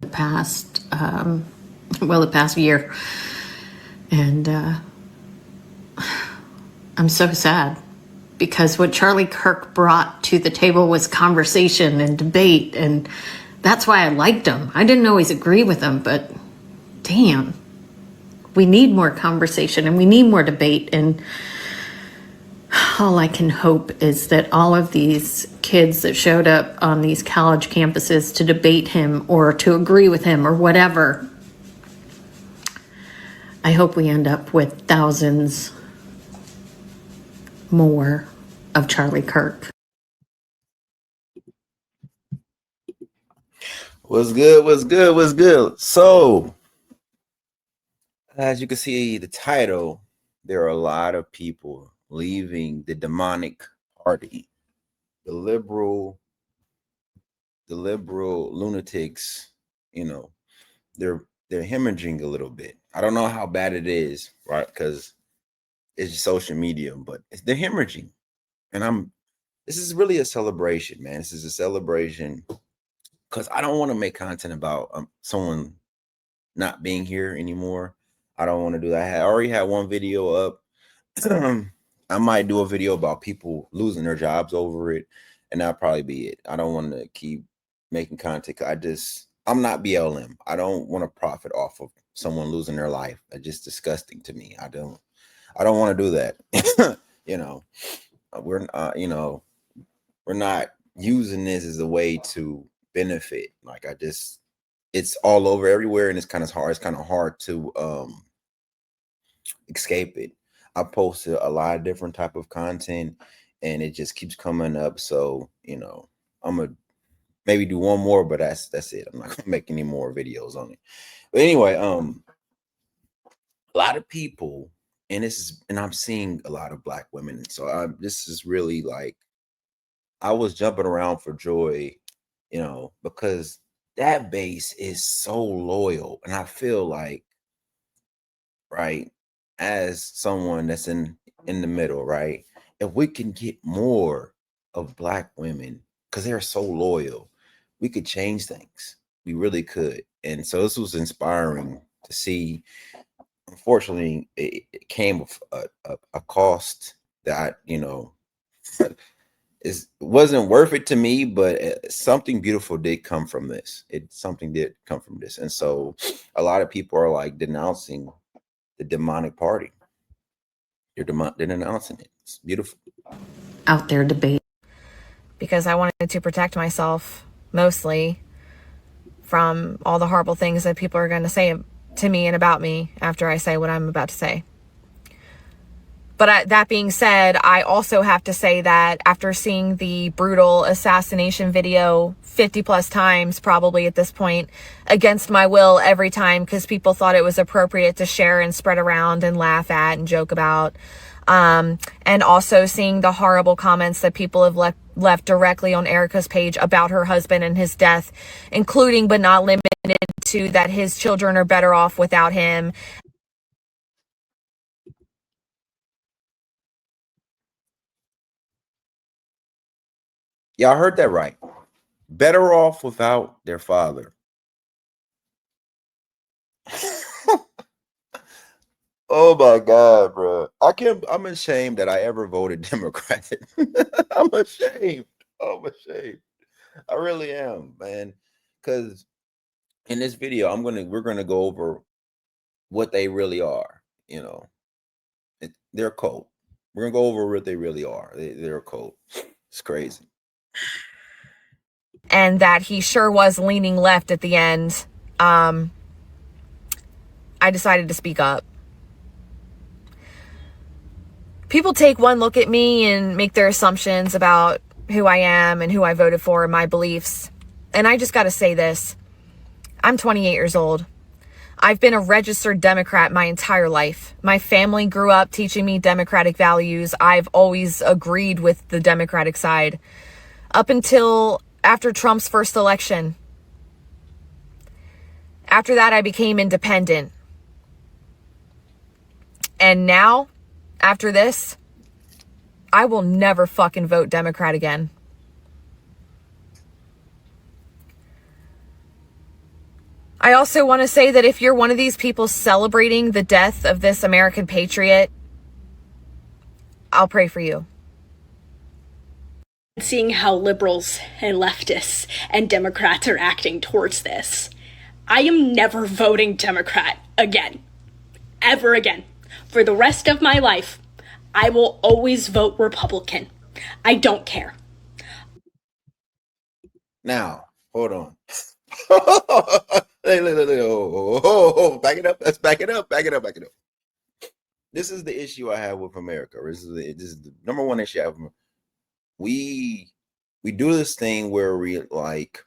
the past year. And I'm so sad because what Charlie Kirk brought to the table was conversation and debate. And that's why I liked him. I didn't always agree with him, but damn, we need more conversation and we need more debate. And all I can hope is that all of these kids that showed up on these college campuses to debate him or to agree with him or whatever, I hope we end up with thousands more of Charlie Kirk. What's good? What's good? What's good? So, as you can see the title, there are a lot of people leaving the demonic party. The liberal lunatics, they're hemorrhaging a little bit. I don't know how bad it is, right? Because it's just social media, but they're hemorrhaging. And this is really a celebration, man. This is a celebration because I don't want to make content about someone not being here anymore. I don't want to do that. I already had one video up. I might do a video about people losing their jobs over it, and that'll probably be it. I don't want to keep making content. I'm not BLM. I don't want to profit off of someone losing their life. It's just disgusting to me. I don't want to do that. We're not using this as a way to benefit. Like it's all over everywhere, and it's kind of hard. It's kind of hard to escape it. I posted a lot of different type of content, and it just keeps coming up. So I'm gonna maybe do one more, but that's it. I'm not gonna make any more videos on it. But anyway, a lot of people, and I'm seeing a lot of Black women, and so this is really like I was jumping around for joy, because that base is so loyal, and I feel like, right, as someone that's in the middle, right, if we can get more of Black women because they're so loyal, we could change things. We really could. And so this was inspiring to see. Unfortunately, it came with a cost that wasn't worth it to me, but something beautiful did come from this. Something did come from this. And so a lot of people are like denouncing the demonic party. They're denouncing it. It's beautiful. Out there debate. Because I wanted to protect myself mostly from all the horrible things that people are going to say to me and about me after I say what I'm about to say. But that being said, I also have to say that after seeing the brutal assassination video 50 plus times, probably at this point, against my will every time, because people thought it was appropriate to share and spread around and laugh at and joke about. And also seeing the horrible comments that people have left directly on Erica's page about her husband and his death, including but not limited to that his children are better off without him. Y'all heard that right. Better off without their father. Oh my God, bro. I'm ashamed that I ever voted Democrat. I'm ashamed. I really am, man. Because in this video, we're gonna go over what they really are. They're a cult. We're gonna go over what they really are. They're a cult. It's crazy. And that he sure was leaning left at the end. I decided to speak up. People take one look at me and make their assumptions about who I am and who I voted for and my beliefs. And I just got to say this. I'm 28 years old. I've been a registered Democrat my entire life. My family grew up teaching me Democratic values. I've always agreed with the Democratic side up until after Trump's first election. After that, I became independent. And now, after this, I will never fucking vote Democrat again. I also want to say that if you're one of these people celebrating the death of this American patriot, I'll pray for you. Seeing how liberals and leftists and Democrats are acting towards this, I am never voting Democrat again. Ever again. For the rest of my life, I will always vote Republican. I don't care. Now, hold on. Back it up. Let's back it up. Back it up. This is the issue I have with America. This is the number one issue I have. We do this thing where we make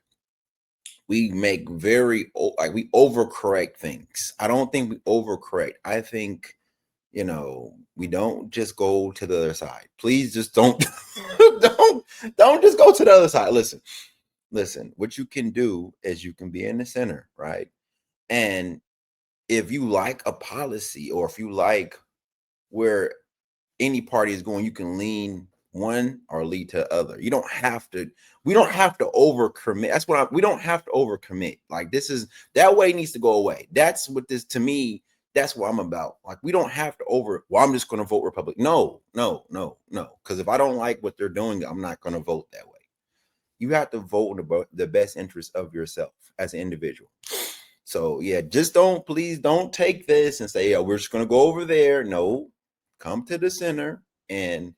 we overcorrect things. I don't think we overcorrect. I think, we don't just go to the other side. Please just don't don't just go to the other side. Listen, what you can do is you can be in the center, right? And if you like a policy, or if you like where any party is going, you can lean one or lead to the other. We don't have to overcommit. That's what we don't have to overcommit. Like, that way needs to go away. That's what this, to me, that's what I'm about. Like, we don't have to I'm just going to vote Republican. No. Because if I don't like what they're doing, I'm not going to vote that way. You have to vote in the best interest of yourself as an individual. So yeah, please don't take this and say, we're just going to go over there. No, come to the center, and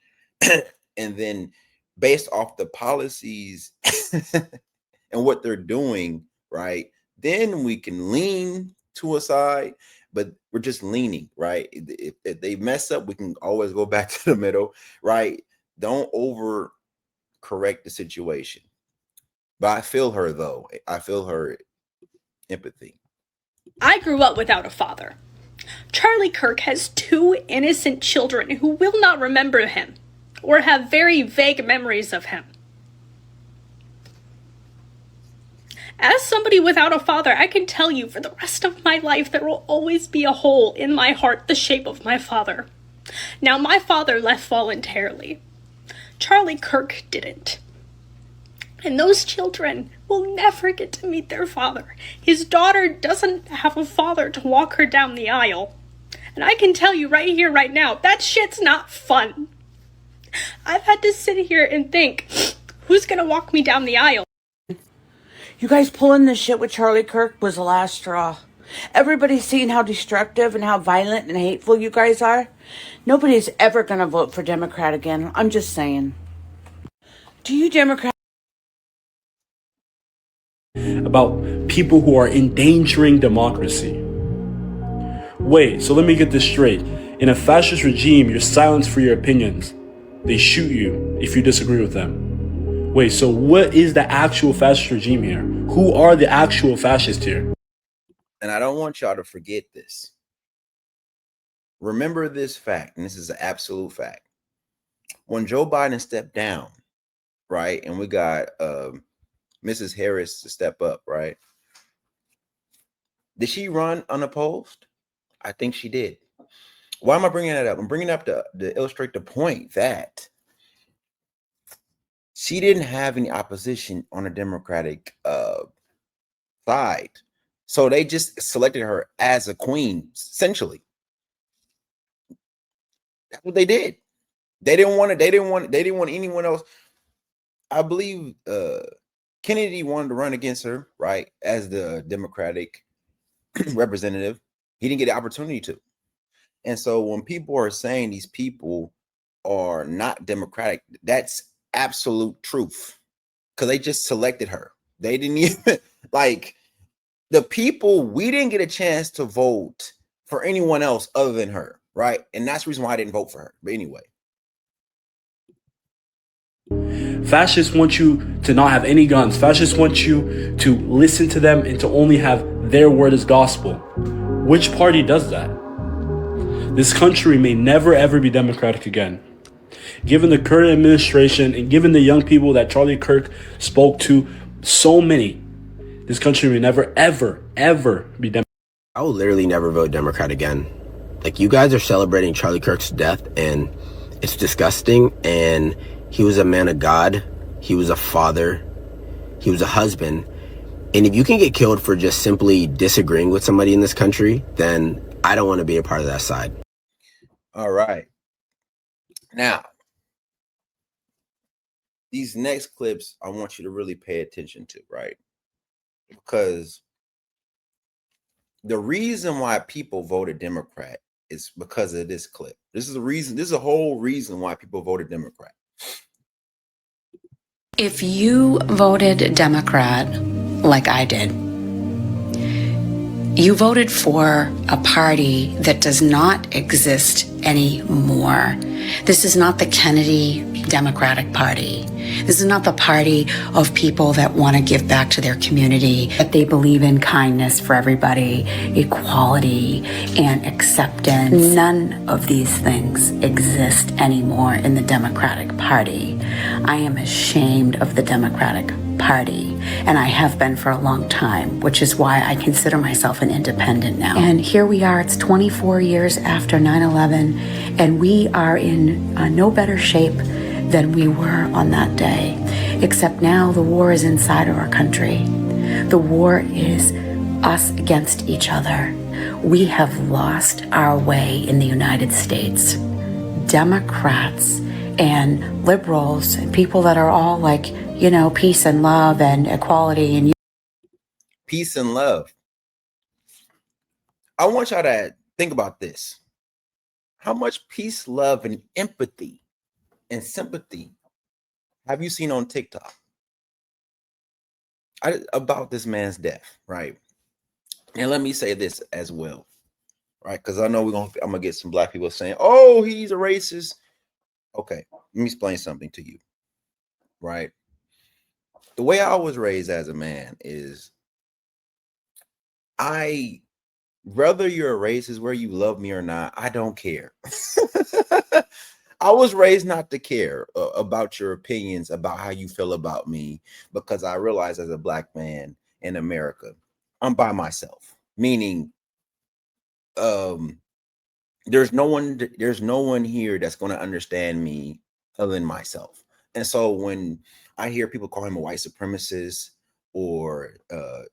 then based off the policies and what they're doing, right, then we can lean to a side, but we're just leaning, right? If they mess up, we can always go back to the middle, right? Don't overcorrect the situation. But I feel her, though. I feel her empathy. I grew up without a father. Charlie Kirk has 2 innocent children who will not remember him or have very vague memories of him. As somebody without a father, I can tell you for the rest of my life there will always be a hole in my heart the shape of my father. Now, my father left voluntarily. Charlie Kirk didn't. And those children will never get to meet their father. His daughter doesn't have a father to walk her down the aisle. And I can tell you right here, right now, that shit's not fun. I've had to sit here and think, who's gonna walk me down the aisle? You guys pulling this shit with Charlie Kirk was the last straw. Everybody's seeing how destructive and how violent and hateful you guys are. Nobody's ever gonna vote for Democrat again. I'm just saying. Do you Democrats about people who are endangering democracy? Wait, so let me get this straight. In a fascist regime, you're silenced for your opinions. They shoot you if you disagree with them. Wait, so what is the actual fascist regime here? Who are the actual fascists here? And I don't want y'all to forget this. Remember this fact, and this is an absolute fact. When Joe Biden stepped down, right, and we got Mrs. Harris to step up, right? Did she run unopposed? I think she did. Why am I bringing that up? I'm bringing it up to illustrate the point that she didn't have any opposition on the Democratic side. So they just selected her as a queen, essentially. That's what they did. They didn't want anyone else. I believe Kennedy wanted to run against her, right, as the Democratic representative. He didn't get the opportunity to. And so when people are saying these people are not Democratic, that's absolute truth, because they just selected her. They didn't even, like, the people, we didn't get a chance to vote for anyone else other than her, right? And that's the reason why I didn't vote for her. But anyway. Fascists want you to not have any guns. Fascists want you to listen to them and to only have their word as gospel. Which party does that? This country may never ever be democratic again. Given the current administration and given the young people that Charlie Kirk spoke to, so many, this country may never ever be democratic. I will literally never vote Democrat again. Like, you guys are celebrating Charlie Kirk's death, and it's disgusting. And he was a man of God. He was a father. He was a husband. And if you can get killed for just simply disagreeing with somebody in this country, then I don't want to be a part of that side. All right. Now, these next clips, I want you to really pay attention to, right? Because the reason why people voted Democrat is because of this clip. This is the reason. This is the whole reason why people voted Democrat. If you voted Democrat like I did, you voted for a party that does not exist anymore. This is not the Kennedy Democratic Party. This is not the party of people that want to give back to their community, that they believe in kindness for everybody, equality, and acceptance. None of these things exist anymore in the Democratic Party. I am ashamed of the Democratic Party, and I have been for a long time, which is why I consider myself an independent now. And here we are, it's 24 years after 9/11, and we are in no better shape than we were on that day, except now the war is inside of our country. The war is us against each other. We have lost our way in the United States. Democrats and liberals and people that are all like, you know, peace and love and equality and Peace and love. I want y'all to think about this. How much peace, love, and empathy and sympathy have you seen on TikTok about this man's death, right? And let me say this as well, right? Because I know I'm gonna get some black people saying, "Oh, he's a racist." Okay, let me explain something to you, right? The way I was raised as a man is, whether you're a racist, where you love me or not, I don't care. I was raised not to care about your opinions, about how you feel about me, because I realize as a black man in America, I'm by myself. Meaning, there's no one here that's going to understand me other than myself. And so when I hear people call him a white supremacist or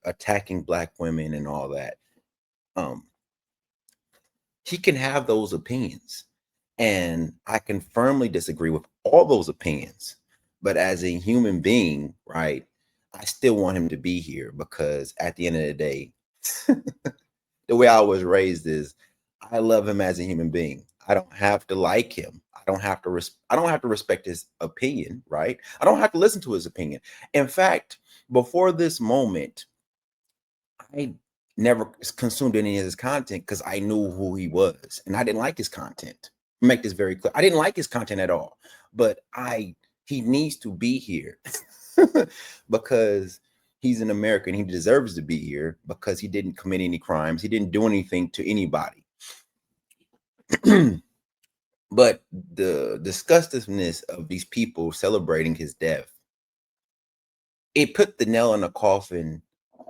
attacking black women and all that, he can have those opinions. And I can firmly disagree with all those opinions. But as a human being, right, I still want him to be here, because at the end of the day, the way I was raised is I love him as a human being. I don't have to like him. I don't have to respect his opinion, right? I don't have to listen to his opinion. In fact, before this moment, I never consumed any of his content because I knew who he was and I didn't like his content. Make this very clear. I didn't like his content at all, but he needs to be here because he's an American. He deserves to be here because he didn't commit any crimes. He didn't do anything to anybody. But the disgustingness of these people celebrating his death, it put the nail in the coffin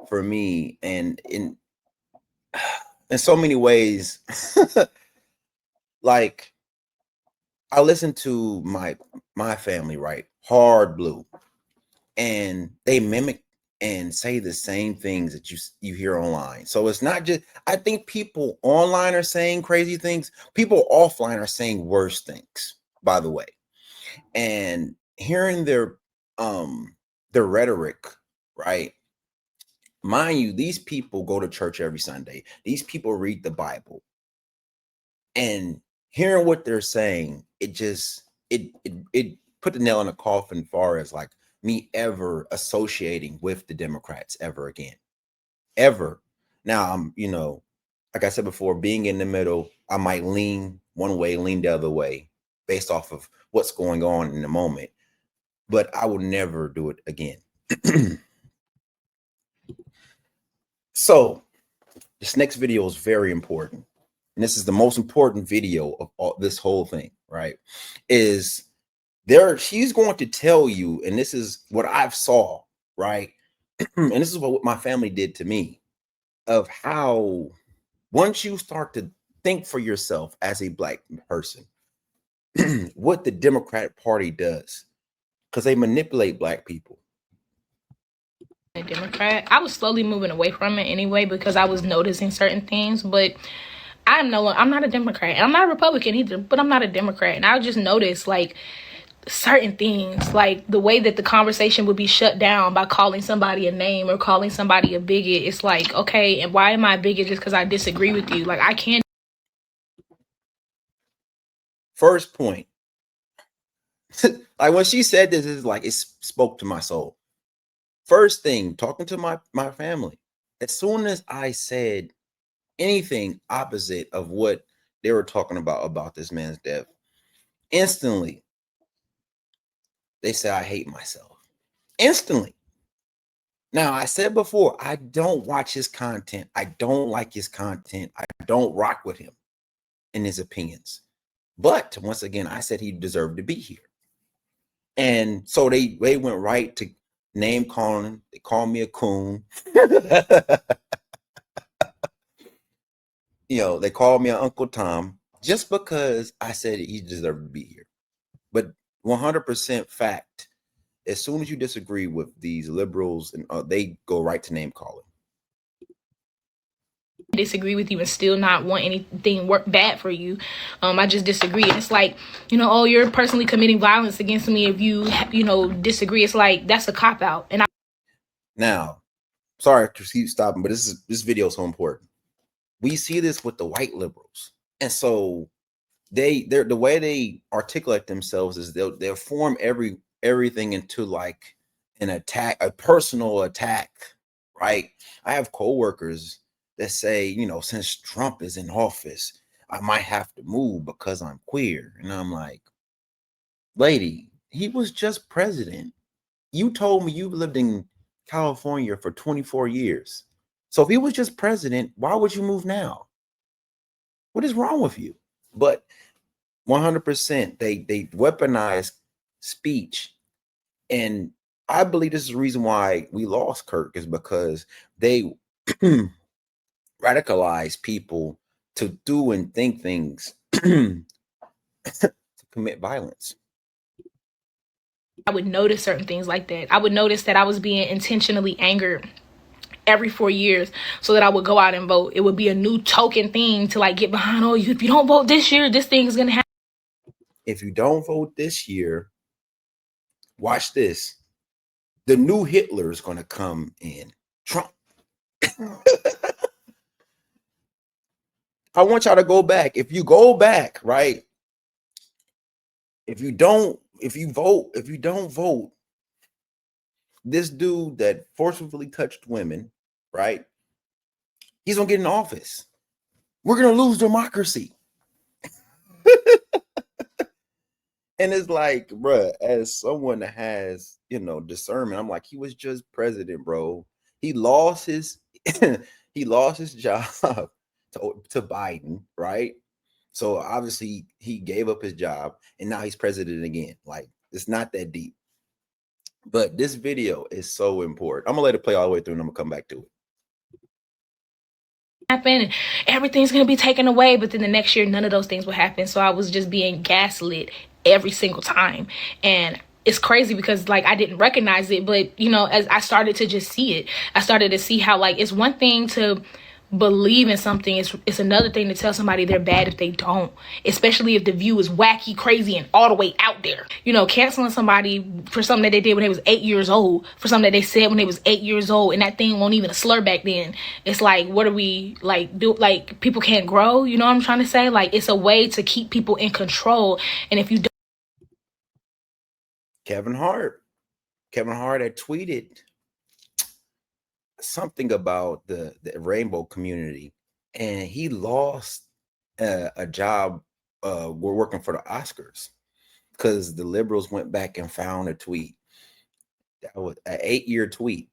for me. And in so many ways, like, I listen to my family, right? Hard Blue, and they mimic and say the same things that you hear online. So it's not just, I think people online are saying crazy things. People offline are saying worse things, by the way. And hearing their rhetoric, right? Mind you, these people go to church every Sunday. These people read the Bible. And hearing what they're saying, it put the nail in the coffin far as like me ever associating with the Democrats ever again. Ever. Now, I'm, like I said before, being in the middle, I might lean one way, lean the other way based off of what's going on in the moment. But I will never do it again. So this next video is very important. And this is the most important video of this whole thing, right? She's going to tell you, and this is what I've saw, right? And this is what my family did to me, of how once you start to think for yourself as a black person, what the Democratic Party does, because they manipulate black people. a Democrat. I was slowly moving away from it anyway because I was noticing certain things, but I'm not a Democrat. And I'm not a Republican either, but I'm not a Democrat. And I just noticed like certain things, like the way that the conversation would be shut down by calling somebody a name or calling somebody a bigot. It's like, okay, and why am I a bigot just because I disagree with you? Like I can't. First point. Like when she said this, is like it spoke to my soul. First thing, talking to my family. As soon as I said anything opposite of what they were talking about this man's death, instantly they said I hate myself. Instantly. Now, I said before, I don't watch his content. I don't like his content. I don't rock with him in his opinions. But once again, I said he deserved to be here. And so they went right to name calling. They called me a coon. You know, they called me an Uncle Tom just because I said he deserved to be here. But 100% fact, as soon as you disagree with these liberals, and they go right to name calling. Disagree with you and still not want anything work bad for you. I just disagree. And it's like, oh, you're personally committing violence against me if you disagree. It's like that's a cop out. And now, sorry to keep stopping, but this video is so important. We see this with the white liberals, and so they're the way they articulate themselves is they'll form everything into like an attack, a personal attack, right? I have coworkers that say, since Trump is in office, I might have to move because I'm queer. And I'm like, lady, he was just president. You told me you lived in California for 24 years. So if he was just president, why would you move now? What is wrong with you? But 100%, they weaponize speech. And I believe this is the reason why we lost Kirk, is because they radicalize people to do and think things to commit violence. I would notice certain things like that. I would notice that I was being intentionally angered every 4 years so that I would go out and vote. It would be a new token thing to like get behind. Oh, if you don't vote this year, this thing is going to happen. If you don't vote this year, watch this. The new Hitler is going to come in. Trump. I want y'all to go back. If you go back, right? If you don't vote, this dude that forcibly touched women, right? He's gonna get in office. We're gonna lose democracy. And it's like, bruh, as someone that has, discernment, I'm like, he was just president, bro. He lost his he lost his job to Biden, right? So obviously he gave up his job and now he's president again. Like, it's not that deep. But this video is so important. I'm gonna let it play all the way through and I'm gonna come back to it. Happen and everything's gonna be taken away, but then the next year none of those things will happen. So I was just being gaslit every single time. And it's crazy because like I didn't recognize it, but as I started to just see it, I started to see how like it's one thing to believe in something, it's another thing to tell somebody they're bad if they don't, especially if the view is wacky, crazy, and all the way out there. Canceling somebody for something that they did when they was 8 years old, for something that they said when they was 8 years old, and that thing won't even a slur back then. It's like, what do we like do? Like, people can't grow. You know what I'm trying to say? Like, it's a way to keep people in control. And if you don't, Kevin Hart had tweeted something about the rainbow community, and he lost a job we're working for the Oscars because the liberals went back and found a tweet that was an 8-year tweet.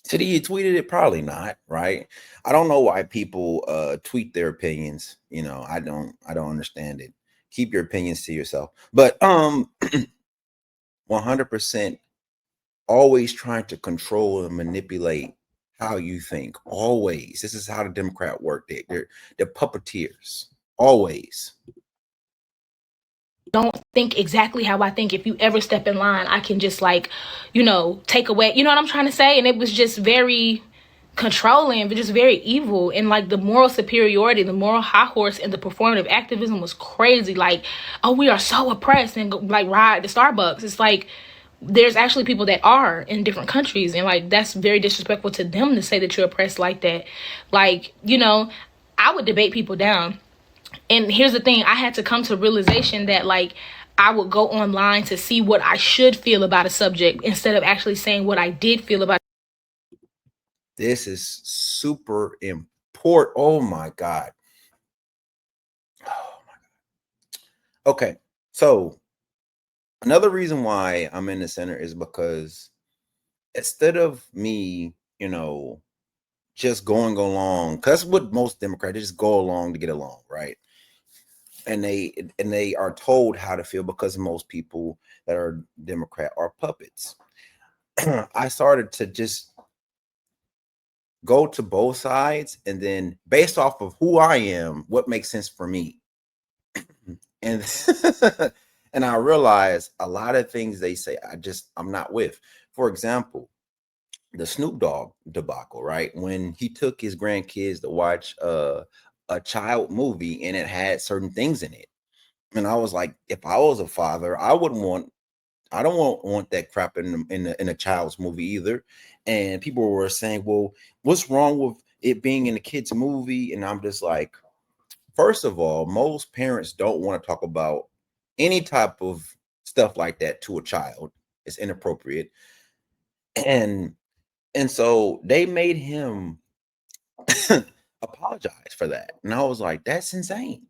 Did he tweeted it? Probably not, right? I don't know why people tweet their opinions. I don't understand it. Keep your opinions to yourself. But 100% always trying to control and manipulate how you think. Always. This is how the Democrat work. They're puppeteers. Always. don't think exactly how I think. If you ever step in line, I can just like, you know, take away, you know what I'm trying to say? And it was just very controlling, but just very evil. And like the moral superiority, the moral high horse, and the performative activism was crazy. Like, oh, we are so oppressed, and go, like ride the Starbucks. It's like there's actually people that are in different countries, and like that's very disrespectful to them to say that you're oppressed like that. Like, you know, I would debate people down. And here's the thing, I had to come to realization that like I would go online to see what I should feel about a subject instead of actually saying what I did feel about. This is super important. Oh my God. Oh my God. Okay. So another reason why I'm in the center is because instead of me, you know, just going along, because that's what most Democrats just go along to get along, right? And they are told how to feel because most people that are Democrat are puppets. I started to just go to both sides, and then based off of who I am, what makes sense for me. And and I realized a lot of things they say I'm not with. For example, the Snoop Dogg debacle, right? When he took his grandkids to watch a child movie and it had certain things in it. And I was like, if I was a father, I don't want that crap in a child's movie either. And people were saying, well, what's wrong with it being in a kid's movie? And I'm just like, first of all, most parents don't want to talk about any type of stuff like that to a child. It's inappropriate. And so they made him apologize for that. And I was like, that's insane.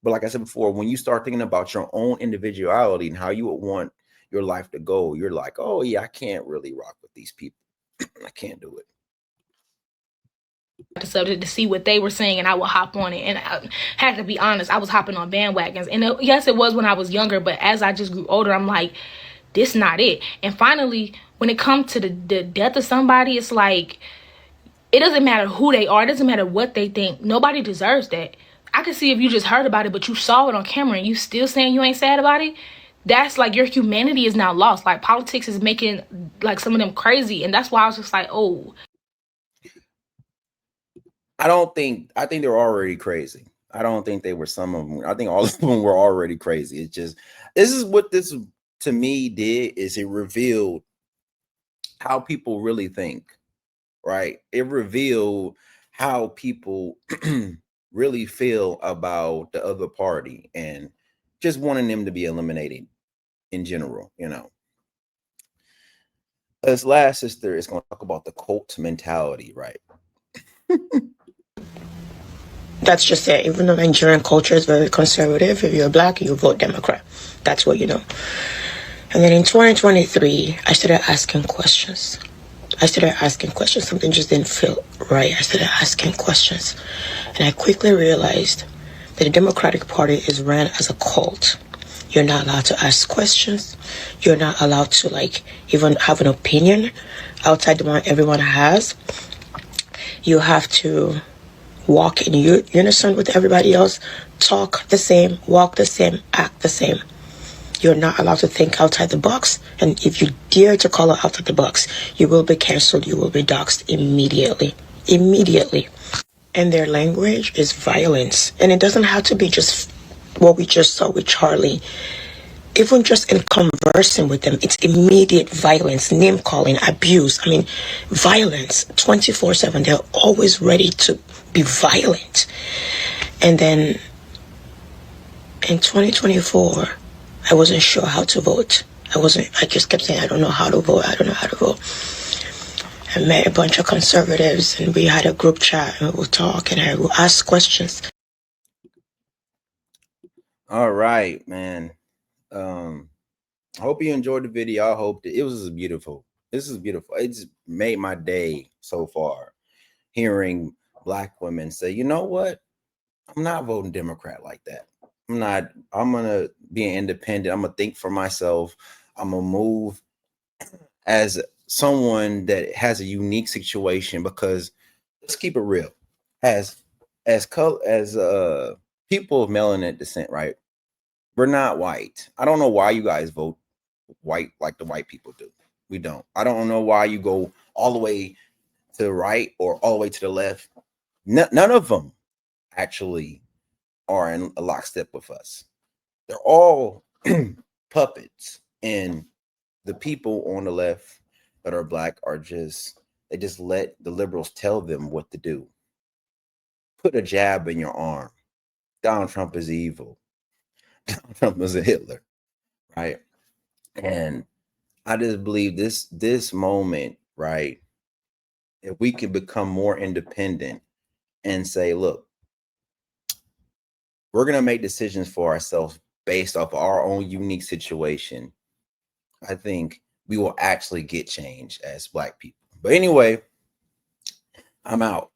But like I said before, when you start thinking about your own individuality and how you would want your life to go, you're like, oh yeah, I can't really rock with these people. I can't do it. The subject to see what they were saying, and I would hop on it. And I had to be honest, I was hopping on bandwagons. And yes, it was when I was younger, but as I just grew older, I'm like, this not it. And finally, when it comes to the death of somebody, it's like, it doesn't matter who they are. It doesn't matter what they think. Nobody deserves that. I can see if you just heard about it, but you saw it on camera and you still saying you ain't sad about it. That's like your humanity is now lost. Like politics is making like some of them crazy. And that's why I was just like, oh. I think they're already crazy. I don't think they were some of them. I think all of them were already crazy. It's just, this is what this to me did, is it revealed how people really think, right? It revealed how people really feel about the other party and just wanting them to be eliminated in general, you know. This last sister is going to talk about the cult mentality, right? That's just it. Even though Nigerian culture is very conservative, if you're black, you vote Democrat. That's what you know. And then in 2023, I started asking questions. Something just didn't feel right. I started asking questions. And I quickly realized that the Democratic Party is ran as a cult. You're not allowed to ask questions. You're not allowed to like even have an opinion outside the one everyone has. You have to walk in unison with everybody else, talk the same, walk the same, act the same. You're not allowed to think outside the box. And if you dare to call it outside the box, you will be canceled. You will be doxxed immediately. And their language is violence. And it doesn't have to be just what we just saw with Charlie. Even just in conversing with them, it's immediate violence, name calling, abuse. I mean, violence 24/7. They're always ready to be violent. And then in 2024, I wasn't sure how to vote. I just kept saying, I don't know how to vote. I met a bunch of conservatives and we had a group chat and we would talk and I would ask questions. All right, man. I hope you enjoyed the video. I hope that it was beautiful. This is beautiful. It's made my day so far, hearing Black women say, you know what? I'm not voting Democrat like that. I'm gonna be an independent. I'm gonna think for myself. I'm gonna move as someone that has a unique situation, because let's keep it real. As people of melanin descent, right? We're not white. I don't know why you guys vote white like the white people do. We don't. I don't know why you go all the way to the right or all the way to the left. None of them actually are in a lockstep with us. They're all puppets, and the people on the left that are black are they just let the liberals tell them what to do. Put a jab in your arm. Donald Trump is evil. Donald Trump is a Hitler, right? And I just believe this moment, right? If we can become more independent and say, look, we're going to make decisions for ourselves based off our own unique situation, I think we will actually get change as black people. But anyway, I'm out.